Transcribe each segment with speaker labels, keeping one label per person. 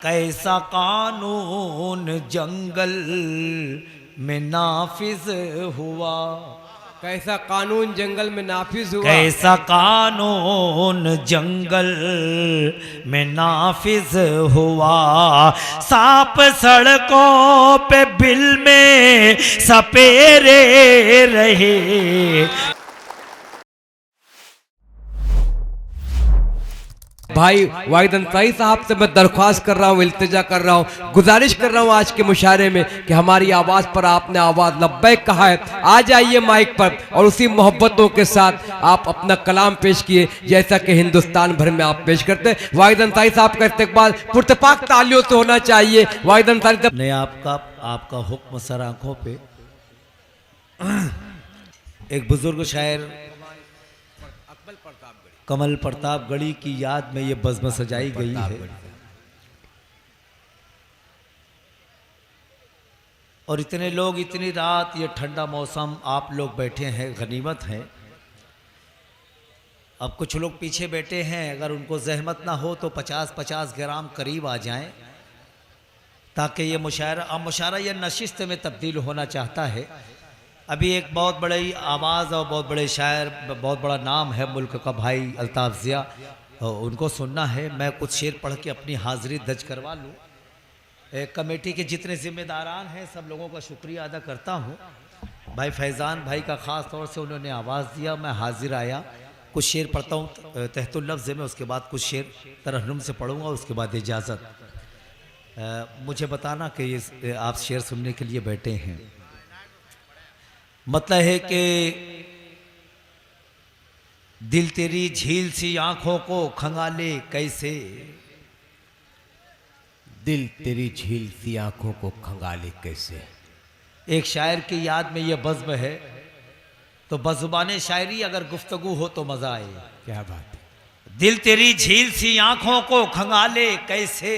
Speaker 1: कैसा कानून जंगल में नाफिज हुआ,
Speaker 2: कैसा कानून जंगल में नाफिज हुआ,
Speaker 1: कैसा कानून जंगल में नाफिज हुआ। सांप सड़कों पे बिल में सपेरे रहे।
Speaker 2: भाई वाहिद अंसारी साहब से मैं दरख्वास्त कर रहा हूँ, इल्तिजा कर रहा हूँ, गुजारिश कर रहा हूँ आज के मुशायरे में कि हमारी आवाज़ पर आपने आवाज़ लब्बैक कहा है, आ जाइए माइक पर और उसी मोहब्बतों के साथ आप अपना कलाम पेश किए जैसा कि हिंदुस्तान भर में आप पेश करते हैं। वाहिद अंसारी साहब का इस्तेकबाल पुरतपाक तालियों से होना चाहिए। वाहिद अंसारी साहब
Speaker 1: ने आपका हुक्म सर आंखों पे। एक बुजुर्ग शायर कमल प्रतापगढ़ी की याद में ये बज़्म सजाई गई है और इतने लोग, इतनी रात, ये ठंडा मौसम, आप लोग बैठे हैं, गनीमत है। अब कुछ लोग पीछे बैठे हैं, अगर उनको जहमत ना हो तो 50-50 ग्राम करीब आ जाएं ताकि ये मुशायरा, अब मुशायरा ये नशिस्त में तब्दील होना चाहता है। अभी एक बहुत बड़ी आवाज़ और बहुत बड़े शायर, बहुत बड़ा नाम है मुल्क का, भाई अल्ताफ़ ज़िया, उनको सुनना है। मैं कुछ शेर पढ़ के अपनी हाज़िरी दर्ज करवा लूँ। कमेटी के जितने ज़िम्मेदारान हैं सब लोगों का शुक्रिया अदा करता हूँ। भाई फैज़ान भाई का ख़ास तौर से उन्होंने आवाज़ दिया, मैं हाजिर आया। कुछ शेर पढ़ता हूँ तहतुल लफ्ज़ में, उसके बाद कुछ शेर तरन्नुम से पढ़ूँगा, उसके बाद इजाज़त। मुझे बताना कि ये आप शेर सुनने के लिए बैठे हैं। मतलब है कि दिल तेरी झील सी आंखों को खंगाले कैसे,
Speaker 2: दिल तेरी झील सी आंखों को खंगाले कैसे।
Speaker 1: एक शायर की याद में ये बज़्म है, तो बज़ुबाने शायरी अगर गुफ्तगू हो तो मज़ा आए।
Speaker 2: क्या बात है।
Speaker 1: दिल तेरी झील सी आंखों को खंगाले कैसे,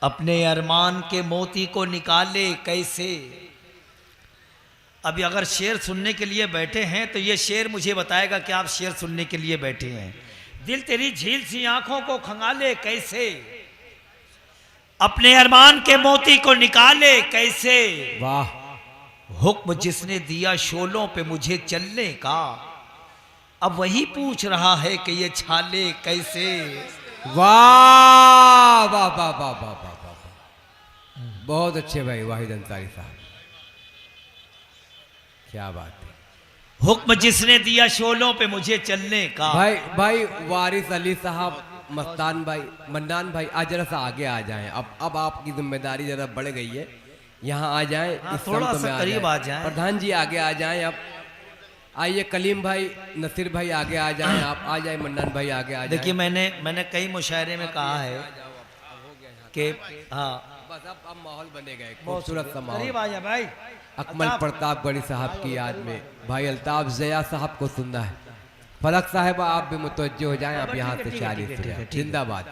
Speaker 1: अपने अरमान के मोती को निकाले कैसे। अभी अगर शेर सुनने के लिए बैठे हैं तो ये शेर मुझे बताएगा कि आप शेर सुनने के लिए बैठे हैं। दिल तेरी झील सी आंखों को खंगाले कैसे, अपने अरमान के मोती को निकाले कैसे।
Speaker 2: वाह।
Speaker 1: हुक्म जिसने दिया शोलों पे मुझे चलने का, अब वही पूछ रहा है कि ये छाले कैसे।
Speaker 2: वाह वाह वाह वाह वाह वाह वाह, बहुत अच्छे भाई वाहिद अंसारी साहब, क्या बात है।
Speaker 1: हुक्म जिसने दिया शोलों पे मुझे चलने का।
Speaker 2: भाई वारिस अली साहब, मस्तान भाई, मन्नान भाई, आज जरा सा आगे आ जाएं। अब आपकी जिम्मेदारी जरा बढ़ गई है, यहाँ आ जाएं।
Speaker 1: थोड़ा सा करीब आ जाएं।
Speaker 2: प्रधान जी आगे आ जाएं। अब आइए कलीम भाई, नसीर भाई आगे आ जाएं। आप आ जाएं, मन्नान भाई आगे आ जाएं।
Speaker 1: देखिए मैंने कई मुशायरे में कहा है कि हाँ
Speaker 2: बस अब माहौल बनेगा, एक खूबसूरत सा माहौल।
Speaker 1: करीब आ जा भाई।
Speaker 2: अकमल प्रतापगढ़ी साहब की याद में भाई अल्ताफ ज़िया साहब को सुनना है। फलक साहब आप भी मुतवज्जो हो जाएं, आप यहाँ से शायरी सुनाएं। जिंदाबाद।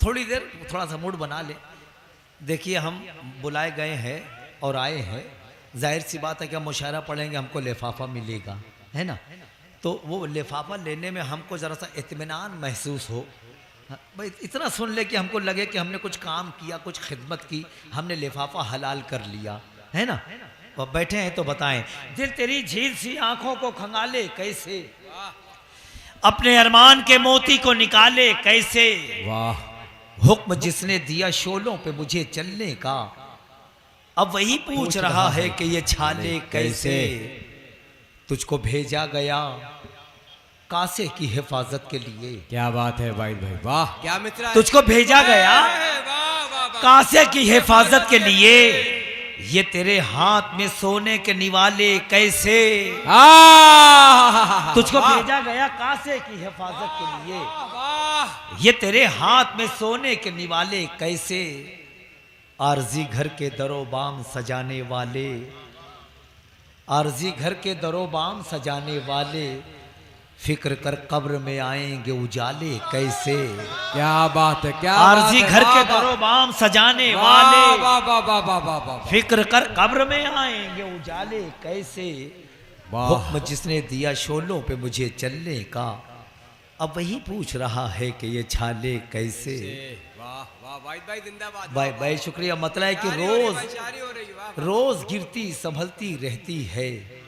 Speaker 1: थोड़ी देर थोड़ा सा मूड बना ले। देखिए हम बुलाए गए हैं और आए हैं, जाहिर सी बात है कि हम मुशायरा पढ़ेंगे, हमको लिफाफा मिलेगा, है ना। तो वो लिफाफा लेने में हमको ज़रा सा इत्मीनान महसूस हो, भाई इतना सुन ले कि हमको लगे कि हमने कुछ काम किया, कुछ खिदमत की, हमने लिफाफा हलाल कर लिया, है ना। और बैठे हैं तो बताएं। दिल तेरी झील सी आंखों को खंगाले कैसे, अपने अरमान के मोती को निकाले कैसे।
Speaker 2: वाह।
Speaker 1: हुक्म जिसने दिया शोलों पे मुझे चलने का, अब वही पूछ रहा है कि ये छाले कैसे। तुझको भेजा गया कासे की हिफाजत के लिए।
Speaker 2: क्या बात है भाई भाई, वाह क्या मित्रा।
Speaker 1: तुझको भेजा गया कासे की हिफाजत के लिए, ये तेरे हाथ में सोने के निवाले कैसे। तुझको भेजा गया कासे की हिफाजत के लिए, ये तेरे हाथ में सोने के निवाले कैसे। आरजी घर के दरोबाम सजाने वाले, आरजी घर के दरोबाम सजाने वाले, फिक्र कर कब्र में आएंगे उजाले कैसे।
Speaker 2: क्या बात है। क्या
Speaker 1: आरजी घर के दरोबाम सजाने
Speaker 2: वाले,
Speaker 1: फिक्र कर कब्र में आएंगे उजाले कैसे। हुक्म जिसने दिया शोलों पे मुझे चलने का, अब वही पूछ रहा है कि ये छाले कैसे।
Speaker 2: वाह वाह वाहिद भाई जिंदाबाद।
Speaker 1: भाई भाई शुक्रिया। मतलब है कि
Speaker 2: शायरी हो रही है भाई,
Speaker 1: रोज
Speaker 2: शायरी हो रही है, वाह।
Speaker 1: रोज गिरती संभलती रहती है,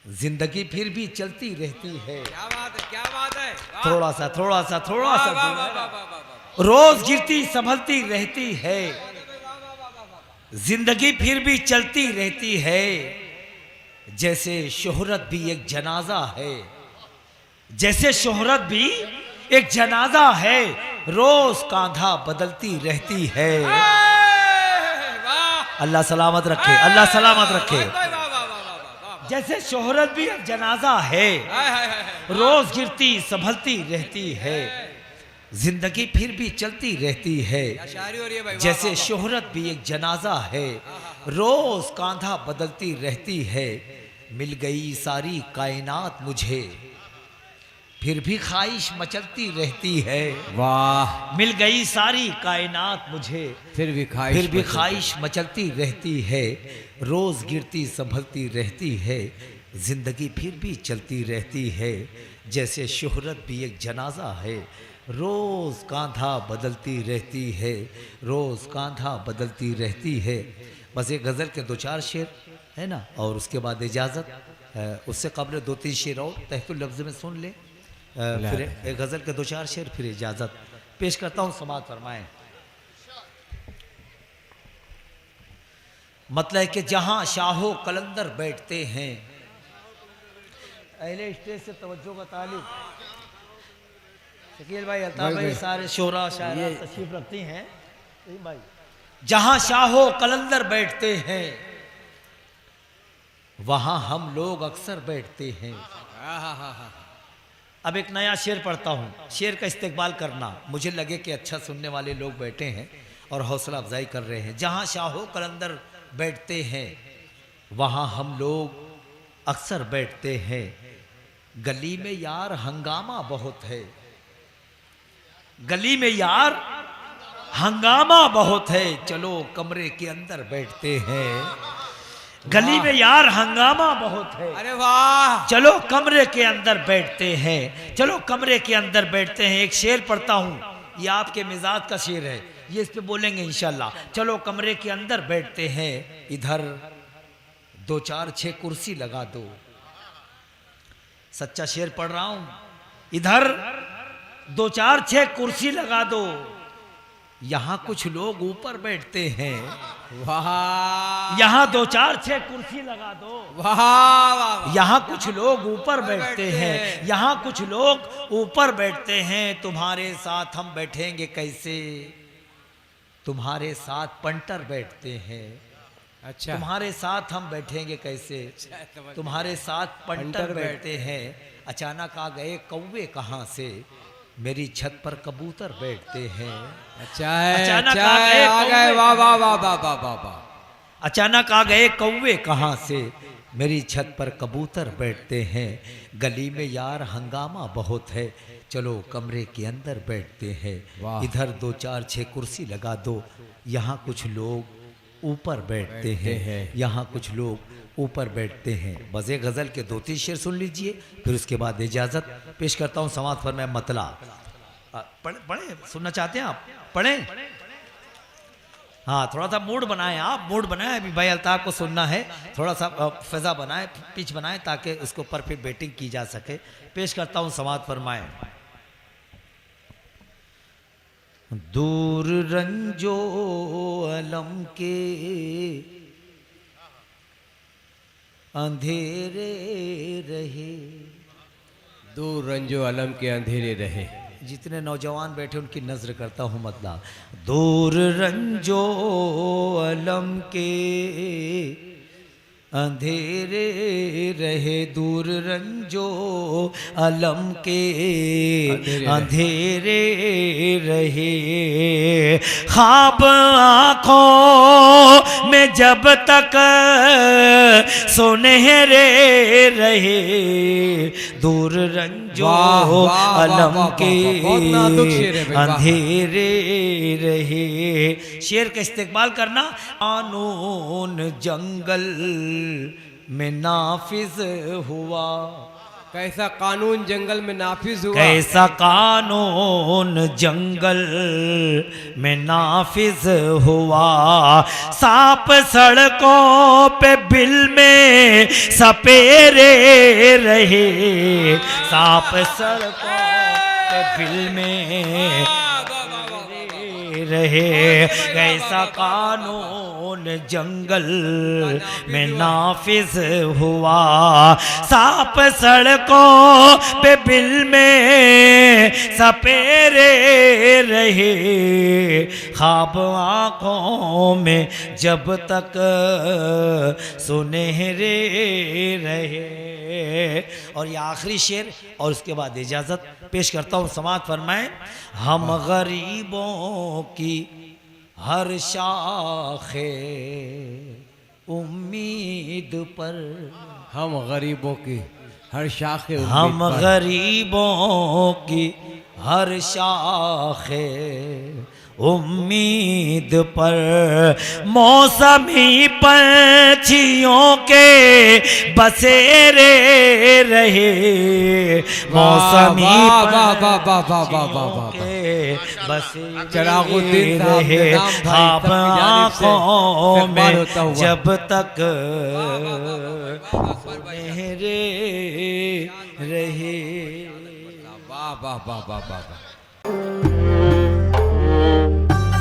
Speaker 1: जिंदगी फिर भी चलती रहती है।
Speaker 2: क्या बात है, क्या बात है, वाह।
Speaker 1: थोड़ा सा
Speaker 2: वाह, वाह, वाह, वाह, वाह, वाह, वाह।
Speaker 1: रोज गिरती संभलती रहती है, जिंदगी फिर भी चलती रहती है, जैसे शोहरत भी एक जनाजा है, जैसे शोहरत भी एक जनाजा है, रोज कांधा बदलती रहती है।
Speaker 2: वाह।
Speaker 1: अल्लाह सलामत रखे, अल्लाह सलामत रखे।
Speaker 2: वाह, वाह, वाह, वाह, वाह, वाह।
Speaker 1: जैसे शोहरत भी एक जनाजा है,
Speaker 2: हाय, हाय, हाय, हाय।
Speaker 1: रोज गिरती संभलती रहती है, जिंदगी फिर भी चलती रहती है,
Speaker 2: क्या शायरी हो रही है भाई, वाह,
Speaker 1: जैसे
Speaker 2: वाह, वाह।
Speaker 1: शोहरत भी एक जनाजा है, रोज कांधा बदलती रहती है, मिल गई सारी कायनात मुझे, फिर भी ख्वाहिश मचलती रहती है।
Speaker 2: वाह।
Speaker 1: मिल गई सारी कायनात मुझे,
Speaker 2: फिर भी
Speaker 1: ख्वाहिश मचलती रहती है, रोज गिरती संभलती रहती है, जिंदगी फिर भी चलती रहती है, जैसे शोहरत भी एक जनाजा है, रोज कांधा बदलती रहती है, रोज कांधा बदलती रहती है। बस एक गज़ल के दो चार शेर है ना, और उसके बाद इजाज़त। उससे कबल दो तीन शेर और तहतुल लफ्ज़ में सुन ले, फिर एक गज़ल के दो चार शेर, फिर इजाज़त पेश करता हूँ, समाअत फरमाएं। मतलब कि जहाँ शाहो कलंदर बैठते हैं, अहले स्टेज से तवज्जो का तालिब। शकील भाई, अल्ताफ भाई, सारे शोरा शायरा तशरीफ रखती हैं भाई। जहाँ शाहो कलंदर बैठते हैं, वहाँ हम लोग अक्सर बैठते हैं। अब एक नया शेर पढ़ता हूँ, शेर का इस्तेकबाल करना, मुझे लगे कि अच्छा सुनने वाले लोग बैठे हैं और हौसला अफजाई कर रहे हैं। जहाँ शाहो कलंदर बैठते हैं, वहाँ हम लोग अक्सर बैठते हैं, गली में यार हंगामा बहुत है, गली में यार हंगामा बहुत है, चलो कमरे के अंदर बैठते हैं। गली में यार हंगामा बहुत है,
Speaker 2: अरे वाह।
Speaker 1: चलो कमरे के अंदर बैठते हैं, चलो कमरे के अंदर बैठते हैं। एक शेर पढ़ता हूँ, ये आपके मिजाज का शेर है, ये इस पे बोलेंगे इंशाल्लाह। चलो कमरे के अंदर बैठते हैं, इधर दो चार छह कुर्सी लगा दो। सच्चा शेर पढ़ रहा हूँ, इधर दो चार छह कुर्सी लगा दो, यहाँ कुछ लोग ऊपर बैठते हैं।
Speaker 2: वाह।
Speaker 1: यहाँ दो चार छह कुर्सी लगा दो,
Speaker 2: वाह।
Speaker 1: यहाँ कुछ लोग ऊपर बैठते हैं, यहाँ कुछ लोग ऊपर बैठते हैं। तुम्हारे साथ हम बैठेंगे कैसे, तुम्हारे साथ पंटर बैठते हैं।
Speaker 2: अच्छा,
Speaker 1: तुम्हारे साथ हम बैठेंगे कैसे, तुम्हारे साथ पंटर बैठते हैं। अचानक आ गए कौवे कहाँ से, मेरी छत पर कबूतर बैठते हैं।
Speaker 2: अच्छा है,
Speaker 1: अचानक
Speaker 2: अच्छा
Speaker 1: आ गए
Speaker 2: है, आ गए,
Speaker 1: कौवे।
Speaker 2: वाह वाह वाह वाह वाह वाह वाह।
Speaker 1: अचानक आ गए कौवे कहाँ से, मेरी छत पर कबूतर बैठते हैं। गली में यार हंगामा बहुत है, चलो कमरे के अंदर बैठते हैं।
Speaker 2: वाह।
Speaker 1: इधर दो चार छह कुर्सी लगा दो, यहाँ कुछ लोग ऊपर बैठते हैं, यहाँ कुछ लोग ऊपर बैठते हैं। बस एक गज़ल के दो तीन शेर सुन लीजिए, फिर उसके बाद इजाज़त पेश करता हूँ। समाअत फरमाएं मतला। पढ़े सुनना चाहते हैं आप, पढ़ें? हाँ, थोड़ा सा मूड बनाएं आप, मूड बनाएं। अभी भाई अल्ताफ को सुनना है, थोड़ा सा फिजा बनाएं, पिच बनाएं, ताकि उसको परफेक्ट बैटिंग की जा सके। पेश करता हूँ, समाअत फरमाएं। दूर रंजो अलम के अंधेरे रहे,
Speaker 2: दूर रंजो अलम के अंधेरे रहे।
Speaker 1: जितने नौजवान बैठे उनकी नजर करता हूँ मतलब। दूर रंजो अलम के अंधेरे रहे, दूर रंजो अलम के अंधेरे रहे। ख्वाब आँखों में जब तक सुनहरे रहे, दूर रंजो अलम के अंधेरे रहे। शेर का इस्तेकबाल करना। कानून जंगल में नाफिज हुआ,
Speaker 2: कैसा कानून जंगल में नाफिज हुआ,
Speaker 1: कैसा कानून जंगल में नाफिज हुआ, सांप सड़कों पे बिल में सपेरे रहे, सांप सड़कों पे बिल में रहे, कैसा कानून जंगल में नाफिज हुआ, सांप सड़कों पे बिल में सपेरे रहे, ख्वाब आंखों में जब तक सुनहरे रहे। और ये आखिरी शेर और उसके बाद इजाज़त पेश करता हूँ, समाअत फरमाएं। हम गरीबों की हर शाखे उम्मीद पर,
Speaker 2: हम गरीबों की हर शाखे,
Speaker 1: हम गरीबों की हर शाखे उम्मीद पर, मौसमी पंछियों के बसेरे रहे, मौसमी पंछियों के बसेरे रहे, ख्वाब आँखों में जब तक सुनहरे रहे।
Speaker 2: वाह वाह वाह वाह वाह।